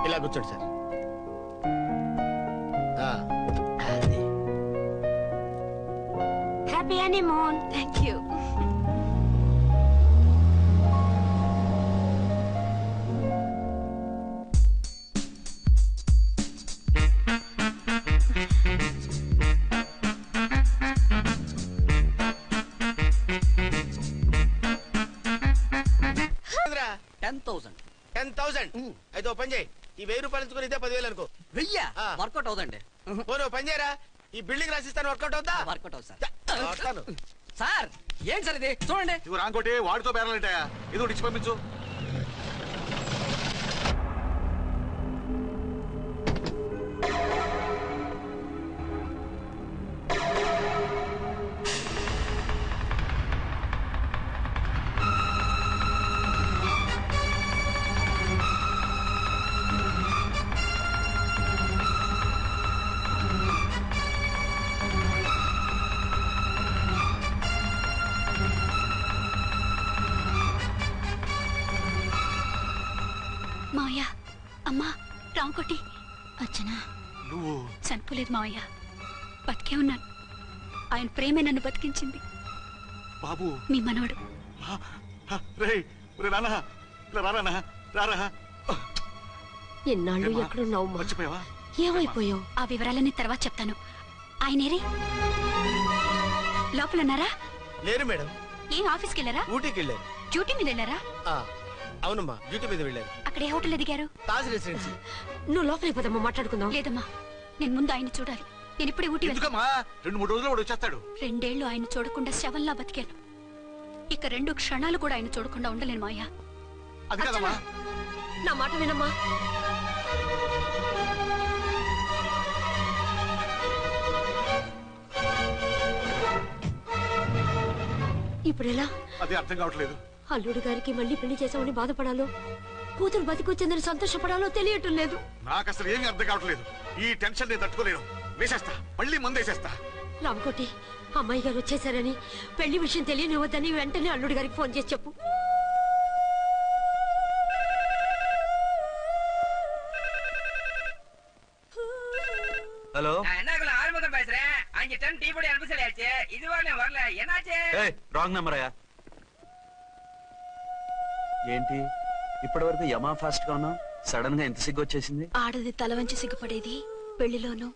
ఇలా కూర్చోండి sir. Happy honeymoon. Thank you. అయితే పని చేయి, ఈ 1000 రూపాయలు ఎంచుకుని ఇదే 10,000 అనుకో. 1000 వర్కౌట్ అవుదండి. పని చేయరా, ఈ బిల్డింగ్ రాసిస్తాను. వర్కౌట్ అవుతా? వర్కౌట్ అవుతుంది సార్. సార్ ఏం సార్ ఇది చూడండి. ఇవి రాంకోటి వాడితో బేరాలంటాయా? ఇది ఒకటి ఇచ్చి పంపించు. మావయ్య, అమ్మా, రాంకోటి. అర్చన, నువ్వు చనిపోలేదు మావయ్య, బతికే ఉన్నాను. ఆయన ప్రేమే నన్ను బతికించింది. బాబు మీ మనవడు. ఎన్నాళ్ళు ఎక్కడున్నావు? మర్చిపోయావా? ఏమైపోయావు? ఆ వివరాలన్నీ తర్వాత చెప్తాను. ఆయనేరి లోపల ఉన్నారా? లేరు మేడం. ఏం ఆఫీస్కి వెళ్ళారా? ఊటీకి వెళ్ళారు. డ్యూటీ మీద వెళ్ళారా? అవునమ్మా, డ్యూటీ మీద వెళ్ళారు. అక్కడ ఏ హోటల్ ఎదిగారు? తాజ్ రెసిడెన్సీ. నువ్వు లోపలికి పోదమ్మా, మాట్లాడుకుందాం. లేదమ్మా, నేను ముందు ఆయన చూడాలి. నేను ఇప్పుడే ఊటీ వెళ్తాను. 2-3 రోజుల్లో వాడు వచ్చేస్తాడు. 2 ఏళ్లు ఆయన చూడకుండా శవంలా బతికాను. ఇక 2 క్షణాలు కూడా ఆయన చూడకుండా ఉండలేను మాయా. అది కదమ్మా. నా మాట వినమ్మా. ఇప్పుడు ఎలా? అది అర్థం కావట్లేదు. అల్లుడు గారికి మళ్ళీ పెళ్లి చేసామని బాధపడాలో, కూతురు బతికొచ్చిందని సంతోషపడాలో తెలియటం లేదు. నాకు అసలు ఏమీ అర్థం కావట్లేదు. ఈ టెన్షన్ నేను తట్టుకోలేను. వేసేస్తా, మళ్ళీ మందేసేస్తా. రామకోటి, అమ్మాయి గారు వచ్చేసారని, పెళ్లి విషయం తెలియనివ్వద్దని వెంటనే అల్లుడు గారికి ఫోన్ చేసి చెప్పు. ஹலோ, என்ன ஆரம்பம் பேசுறேன். அங்க டன் டீ பொடி அனுப்பி சொல்லியாச்சு. இதுவரை வரல. என்னாச்சு? ఏయ్ రాంగ్ నంబర్ అయ్యా. ఏంటి ఇప్పటి వరకు యమా ఫాస్ట్ గా ఉన్నావు, సడన్ గా ఎంత సిగ్గు వచ్చేసింది? ఆడది తల వంచి సిగ్గుపడేది పెళ్లిలోను,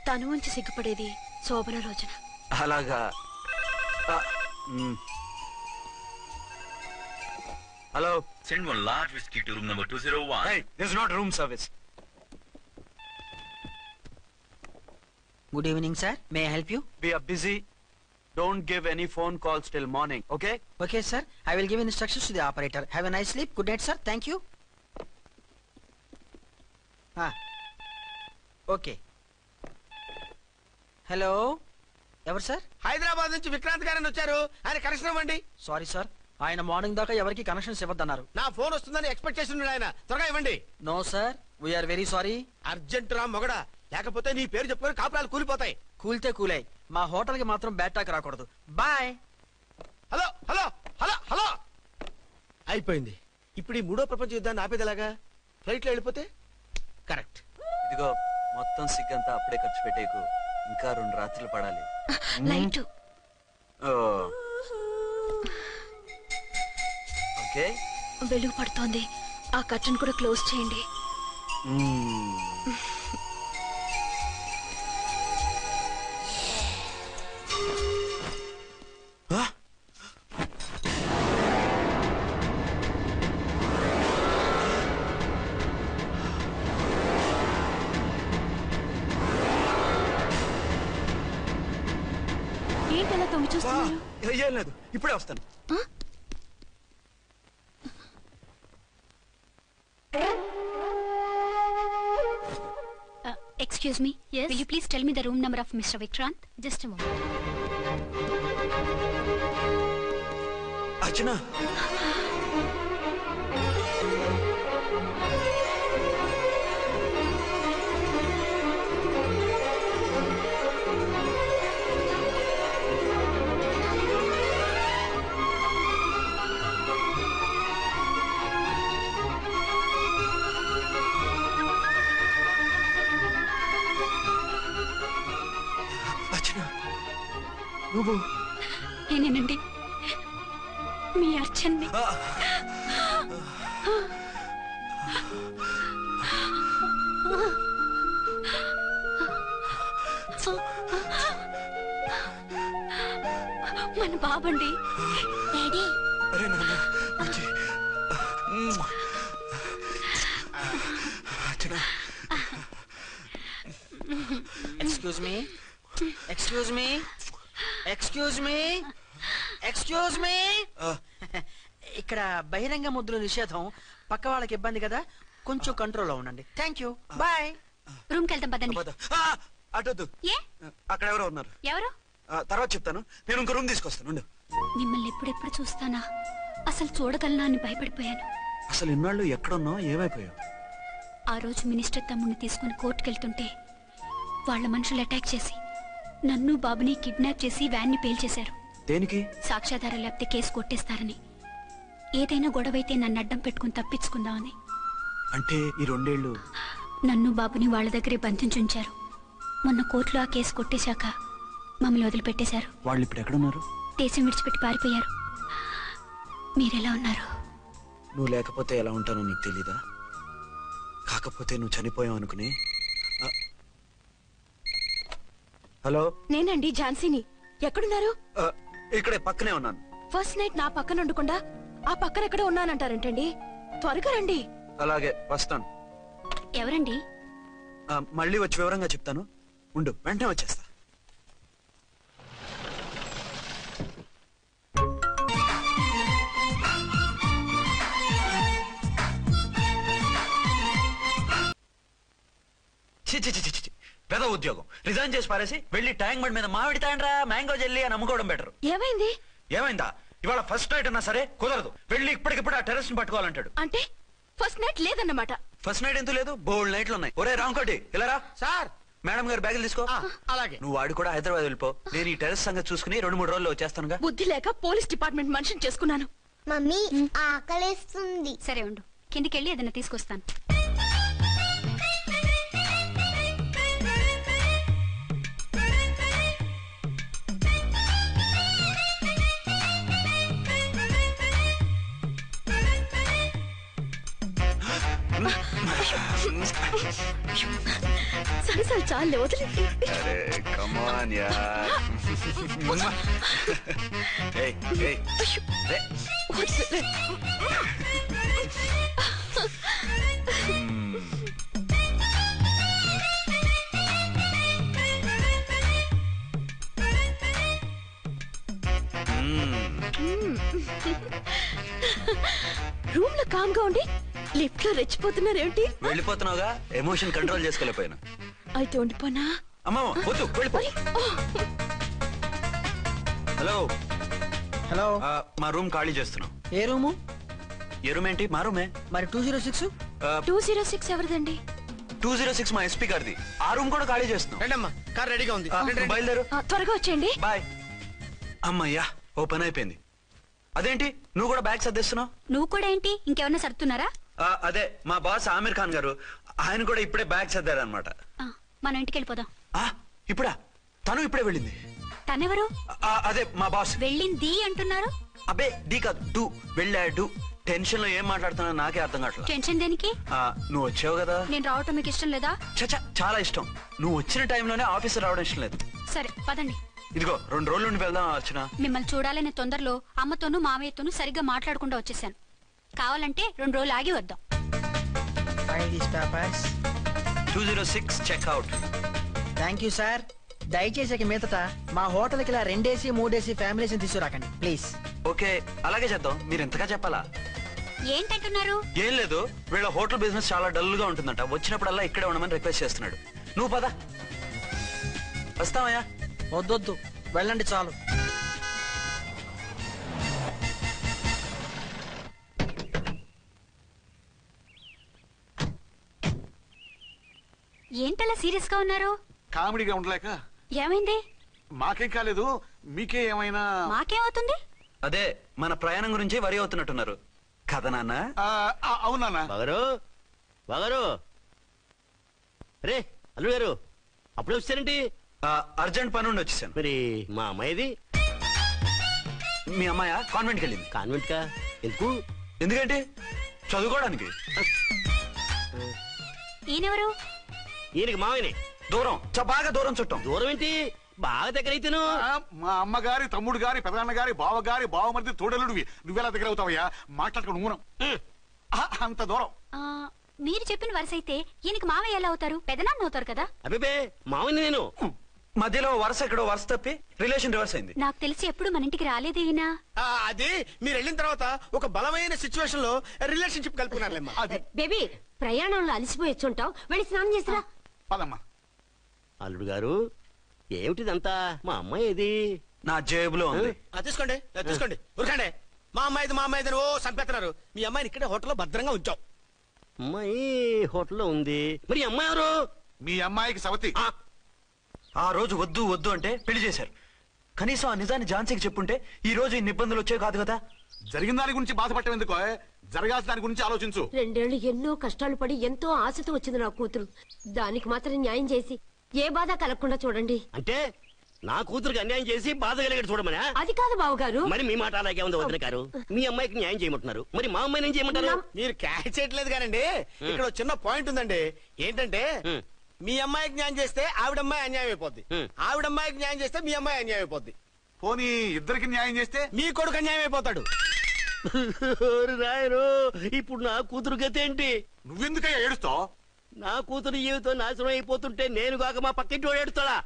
తను వంచి సిగ్గుపడేది శోభన రోజున. అలాగా. Hello, send one large whiskey to room number 201. hey, this is not room service. Good evening sir, may I help you? We are busy. Don't give any phone calls till morning, okay? Okay sir, I will give instructions to the operator. Have a nice sleep. Good night sir. Thank you. Okay. Hello, ఎవరు sir? Hyderabad నుంచి విక్రాంత్ గారని వచ్చారు. ఆయన connection ఇవ్వండి. Sorry sir, ఆయన morning దాకా ఎవరికి connections ఇవ్వద్దన్నారు. నా ఫోన్ వస్తుందని ఎక్స్పెక్ట్ చేస్తున్నాడు ఆయన. త్వరగా ఇవ్వండి. No sir, we are very sorry. Urgent రా మొగడా, లేకపోతే నీ పేరు చెప్పుకొని కాపురాలు కూలిపోతాయి. కూల్తే కూలాయి, మా హోటల్ కి మాత్రం బ్యాడ్ టాక్ రాకూడదు. Bye. Hello hello hello hello. అయిపోయింది. ఇప్పుడు ఈ 3వ ప్రపంచ యుద్ధాన్ని ఆపేదలాగా? ఫ్లైట్ లో వెళ్ళిపోతే కరెక్ట్. ఇదిగో మొత్తం సిగ్గంతా అప్పుడే ఖర్చు పెట్టేకు, ఇంకా 2 రాత్రులు పడాలి. లైట్. ఓకే, వెలుగు పడుతోంది. ఆ కర్టన్ కూడా క్లోజ్ చేయండి. ఏంటలా తొంగి చూస్తున్నారు? ఏం లేదు, ఇప్పుడే వస్తాను. Excuse me. Yes. Will you please tell me the room number of Mr. Vikrant? Just a moment. Archana. నువ్వు నేనేనండి, మీ అర్చన్ని. మన బాబండి. డాడీ, అరే నాన్న వచ్చి. Excuse me, excuse me, excuse me, excuse me. ఇక్కడ బహిరంగ ముద్దుల నిషేధం, పక్క వాళ్ళకి ఇబ్బంది కదా, కొంచెం కంట్రోల్లో ఉండండి. Thank you, bye. రూమ్కి వెళ్తాం పదండి. అటొద్దు, ఏ అక్కడ ఎవరో ఉన్నారు. ఎవరు? తర్వాత చెప్తాను. నేను ఇంకో రూమ్ తీసుకొస్తాను ఉండు. మిమ్మల్ని ఎప్పుడెప్పుడు చూస్తానా, అసలు చూడగలనా అని భయపడిపోయాను. అసలు ఇన్నాళ్ళు ఎక్కడున్నావు, ఏమైపోయావు? ఆ రోజు మినిస్టర్ తమ్ముడిని తీసుకుని కోర్టుకెళ్తుంటే వాళ్ళ మనుషులు అటాక్ చేసి నన్ను బాబుని కిడ్నాప్ చేసి వ్యాన్ని పేల్చేశారు. దేనికి? సాక్ష్యాధారం లేకపోతే కేసు కొట్టేస్తారని. ఏదైనా గొడవైతే నన్ను అడ్డం పెట్టుకుని తప్పించుకుందామని. అంటే ఈ 2 ఏళ్ళు నన్ను బాబుని వాళ్ళ దగ్గరే బంధించుంచారు. మొన్న కోర్టులో ఆ కేసు కొట్టేశాక మమ్మల్ని వదిలిపెట్టేశారు. వాళ్ళు ఇప్పుడు ఎక్కడున్నారు? దేశం విడిచిపెట్టి పారిపోయారు. మీరెలా ఉన్నారు? నువ్వు లేకపోతే ఎలా ఉంటానో నీకు తెలీదా? కాకపోతే నువ్వు చనిపోయావు అనుకుని. హలో, నేనండి ఝాన్సీని. ఎక్కడున్నారు? ఇక్కడే పక్కనే ఉన్నాను. ఫస్ట్ నైట్ నా పక్కన ఉండకుండా ఆ పక్కన ఎక్కడ ఉన్నానంటారంటండి. త్వరగా రండి. అలాగే వస్తాను. ఎవరండి? మళ్ళీ వచ్చి వివరంగా చెప్తాను. ఉండు, వెంటనే వచ్చేస్తా. పెద్ద ఉద్యోగం రిజైన్ చేసి పారేసి వెళ్ళి ట్యాంక్ బండ్ మీద మామిడి తాండ్రా మ్యాంగో జెల్లీ అని అమ్ముకోవడం బెటర్. ఏమైంది? ఏమైందా? ఇవాళ ఫస్ట్ నైట్ అన్నా సరే కుదరదు. వెళ్ళి ఇప్పటికిప్పుడు ఆ టెర్రస్ ని పట్టుకోవాలంటాడు. అంటే ఫస్ట్ నైట్ లేదన్నమాట. ఫస్ట్ నైట్ ఎందుకు లేదు? బోల్డ్ నైట్లు ఉన్నాయి. ఒరే రాంకోటి ఇలారా. సార్. మేడం గారు బ్యాగులు తీసుకో. అలాగే. నువ్వు వాడు కూడా హైదరాబాద్ వెళ్ళిపో. నేను ఈ టెర్రస్ సంగతి చూసుకుని 2-3 రోజుల్లో వచ్చేస్తానుగా. బుద్ధి లేక పోలీస్ డిపార్ట్మెంట్ మనిషిని చేసుకున్నాను. మమ్మీ ఆకలేస్తుంది. సరే ఉండు, కిందికెళ్ళి ఏదైనా తీసుకొస్తాను. సరే చాలే, వదిలే. రూమ్ లో కామ్ గా ఉండి లిఫ్ట్ లో రెచ్చిపోతున్నారేంటి? వెళ్ళిపోతున్నావుగా, ఎమోషన్ కంట్రోల్ చేసుకోలేకపోయినా. అయితే ఉండిపోనా? అమ్మా వద్దు, వెళ్ళిపో. హలో హలో, మా రూమ్ ఖాళీ చేస్తున్నాం. ఏ రూము? ఏ రూమ్ ఏంటి? మా రూమే. మరి 206? 206 ఎవరిదండి? 206 మా ఎస్పీ గారిది. ఆ రూమ్ కూడా ఖాళీ చేస్తున్నాం. రండమ్మా, కార్ రెడీగా ఉంది. బయలుదేరు. త్వరగా వచ్చేయండి. బాయ్. అమ్మయ్యా, ఓ పని అయిపోయింది. అదేంటి నువ్వు కూడా బ్యాగ్ సర్దేస్తున్నావు? నువ్వు కూడా ఏంటి, ఇంకెవరన్నా సర్దుతున్నారా? అదే మా బాస్ ఆమీర్ ఖాన్ గారు, ఆయన కూడా ఇప్పుడే బ్యాగ్ సర్దారనమాట. మనం ఇంటికి వెళ్ళిపోదాం. ఇప్పుడా? తను ఇప్పుడే వెళ్ళింది. తనెవరు? అదే మా బాస్. వెళ్ళింది అంటున్నారు. అబ్బే డీ కాదు, డూ. వెళ్ళాడు. టెన్షన్ లో ఏం మాట్లాడుతున్నా నాకే అర్థం కావట్లేదు. టెన్షన్ దేనికి? నువ్వు వచ్చావు కదా. నేను రావటం మీకు ఇష్టం లేదా? చచ్చా, చాలా ఇష్టం. నువ్వు వచ్చిన టైంలోనే ఆఫీసర్ రావడం ఇష్టం లేదు. సరే పదండి. ఇదిగో 2 రోజుల నుండి వెళ్దాం అర్చన. మిమ్మల్ని చూడాలనే తొందరలో అమ్మతోనూ మామయ్యతోనూ సరిగ్గా మాట్లాడకుండా వచ్చేసాను. కావాలంటే 2 రోజులు ఆగి వద్దాం. 206 చెక్అవుట్. Thank you sir. దయచేసి మీదట మా హోటల్కి ఇలా 2 AC 3 AC ఫ్యామిలీస్ తీసుకురాకండి ప్లీజ్. ఓకే, అలాగే చేద్దాం. మీరు ఎంతగా చెప్పాలా? ఏంటంటున్నారు? ఏం లేదు, వీళ్ళ హోటల్ బిజినెస్ చాలా డల్ గా ఉంటుందంట. వచ్చినప్పుడల్లా ఇక్కడే ఉండమని రిక్వెస్ట్ చేస్తున్నాడు. నువ్వు పద. వస్తావయ్యా? వద్దొద్దు, వెళ్ళండి చాలు. ఏంటలా సీరియస్ గా ఉన్నారు? కామెడీగా ఉండలేక. ఏమైంది? మాకేం కాలేదు, మీకే ఏమైనా? మాకేమవుతుంది? అదే మన ప్రయాణం గురించి వరి అవుతున్నట్టున్నారు కదా నాన్న? అవునా? బాగారు రే అల్లుడు గారు, అప్పుడు వచ్చారేంటి? అర్జెంట్ పని ఉండి వచ్చేసాను. మరి మా అమ్మాయిది మీ అమ్మాయ కాన్వెంట్కి వెళ్ళింది. కాన్వెంట్ కా? ఎందుకు? ఎందుకంటే చదువుకోవడానికి. ఈయనెవరు? ఈయనకి మావనే. దూరం, బాగా దూరం చుట్టం. దూరం ఏంటి, బాగా దగ్గర అయితేను. మా అమ్మగారి, తమ్ముడు గారి, పెదనాన్న గారి, బావ గారి, బావమరిది, తోడలుడివి. నువ్వెలా దగ్గర అవుతావయ్యా? మాట్లాడుకుని ఊనం అంత దూరం. మీరు చెప్పిన వరుస అయితే ఈయనకి మావయ్య ఎలా అవుతారు? పెదనాన్న అవుతారు కదా. అబ్బే మావని నేను. మధ్యలో వరుస ఎక్కడో వరుస తప్పి రిలేషన్ రివర్స్ అయింది. నాకు తెలిసి ఎప్పుడు మన ఇంటికి రాలేదు ఈయన. అది మీరు వెళ్ళిన తర్వాత ఒక బలమైన సిచ్యువేషన్ లో రిలేషన్షిప్ కలుపుకున్నారులేమ్మా. బేబీ ప్రయాణంలో అలసిపోయి వచ్చుంటావు, వెళ్ళి స్నానం చేసిరా. పదమ్మా. అల్లుడు గారు ఏమిటిదంతా? మా అమ్మాయి ఏది? నా జేబులో ఉంది. తీసుకోండి తీసుకోండి, ఉరకండి. మా అమ్మాయిది ఓ చంపేస్తున్నారు. మీ అమ్మాయిని ఇక్కడే హోటల్లో భద్రంగా ఉంచాం. అమ్మాయి హోటల్లో ఉంది, మరి ఈ అమ్మాయి ఎవరు? మీ అమ్మాయికి సవతి. ఆ రోజు వద్దు వద్దు అంటే పెళ్లి చేశారు. కనీసం ఆ నిజాన్ని ఝాన్సీకి చెప్పుంటే ఈ రోజు ఇన్ని ఇబ్బందులు వచ్చే కాదు కదా. జరిగిన దాని గురించి బాధపడటం ఎందుకో, జరగాల్సిన దాని గురించి ఆలోచించు. 2 ఏళ్లు ఎన్నో కష్టాలు పడి ఎంతో ఆశతో వచ్చింది నా కూతురు. దానికి మాత్రం న్యాయం చేసి ఏ బాధ కలగకుండా చూడండి. అంటే నా కూతురికి అన్యాయం చేసి బాధ కలిగేది చూడమనా? అది కాదు బావగారు. మరి మీ మాట అలాగే ఉంది వదిన గారు. మీ అమ్మాయికి న్యాయం చేయమంటున్నారు, మరి మా అమ్మాయిని ఏం చేయమంటారు? మీరు క్యాచ్ చేయట్లేదు కానండి. ఇక్కడ చిన్న పాయింట్ ఉందండి. ఏంటంటే మీ అమ్మాయికి న్యాయం చేస్తే ఆవిడమ్మాయి అన్యాయం అయిపోద్ది, ఆవిడమ్మాయికి న్యాయం చేస్తే మీ అమ్మాయి అన్యాయం అయిపోద్ది. పోనీ ఇద్దరికి న్యాయం చేస్తే మీ కొడుకు అన్యాయం అయిపోతాడు. రాయరు, ఇప్పుడు నా కూతురు గతి ఏంటి? నువ్వెందుకయ్యా ఏడుస్తావు? నా కూతురు జీవితం నాశనం అయిపోతుంటే నేను కాక మా పక్కింటి వాడు ఏడుస్తాడా?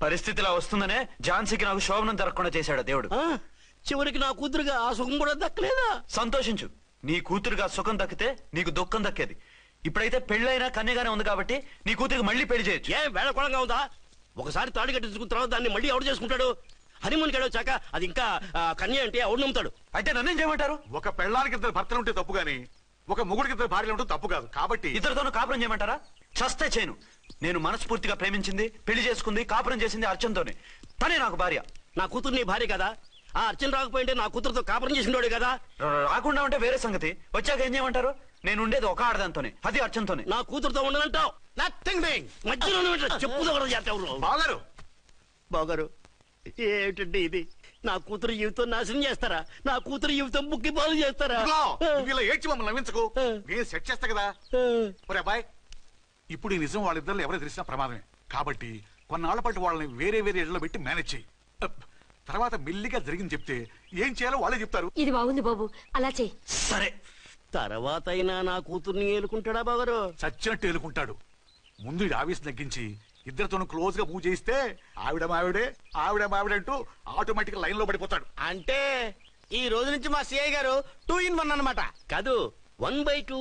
పరిస్థితిలా వస్తుందనే ఝాన్సీకి నాకు శోభనం జరగకుండా చేశాడు దేవుడు. చివరికి నా కూతురుగా ఆ సుఖం కూడా దక్కలేదా? సంతోషించు, నీ కూతురుగా సుఖం దక్కితే నీకు దుఃఖం దక్కేది. ఇప్పుడైతే పెళ్ళైనా కన్యగానే ఉంది కాబట్టి నీ కూతురికి మళ్ళీ పెళ్లి చేయొచ్చు. ఏం వేళకోళంగా ఉందా? ఒకసారి తాడి కట్టించుకున్న తర్వాత దాన్ని మళ్ళీ ఎవడు చేసుకుంటాడు? హనీమూన్కి వచ్చాక అది ఇంకా కన్య అంటే ఎవడు నమ్ముతాడు? అయితే నన్నేం చేయమంటారు? ఒక పెళ్ళానికి 2 భర్తలు ఉంటే తప్పు గాని ఒక మొగుడికి 2 భార్యలు ఉంటే తప్పు కాదు. కాబట్టి ఇద్దరితోనూ కాపురం చేయమంటారా? చస్తే చేయను. నేను మనస్ఫూర్తిగా ప్రేమించింది, పెళ్లి చేసుకుంది, కాపురం చేసింది అర్చనతోనే. తనే నాకు భార్య. నా కూతురు నీ భార్య కదా? ఆ అర్చన రాకపోయింటే నా కూతురుతో కాపురం చేసినోడే కదా? రాకుండా ఉంటే వేరే సంగతి. వచ్చాక ఏం చేయమంటారు? నేను ఉండేది ఒక ఆడదాంతోనే, అది అర్చనతోనే. నా కూతురుతో ఉండనంటావు? Nothing doing. మధ్యలో చెప్పుదో కూడా చేస్తావు. బాగారు బాగారు ఏమిటండి ఇది? నా కూతురు జీవితం నాశనం చేస్తారా? నా కూతురు జీవితం ముక్కి పాలు చేస్తారా? నువ్వు ఇలా ఏడ్చి మమ్మల్ని నవ్వించకు. నేను సెట్ చేస్తా కదా. ఒరే అబ్బాయి, ఇప్పుడు ఈ నిజం వాళ్ళిద్దరు ఎవరో తెలిసినా ప్రమాదమే. కాబట్టి కొన్నాళ్ల పాటు వాళ్ళని వేరే వేరే ఇళ్లలో పెట్టి మేనేజ్ చేయి. తర్వాత మెల్లిగా జరిగింది చెప్తే ఏం చేయాలో వాళ్ళే చెప్తారు. ఇది బాగుంది బాబు, అలా చెయ్యి. సరే, తర్వాత అయినా నా కూతుర్ని ఏలుకుంటాడా బాగారు? చచ్చినట్టు ఏలుకుంటాడు. ముందు ఈ ఆవేశం తగ్గించి ఇద్దరితోనూ క్లోజ్ గా పూజ చేయిస్తే ఆవిడ మావిడే అంటూ ఆటోమేటిక్ లైన్ లో పడిపోతాడు. అంటే ఈ రోజు నుంచి మా సిఐ గారు 2 in 1 అన్నమాట. కాదు 1/2.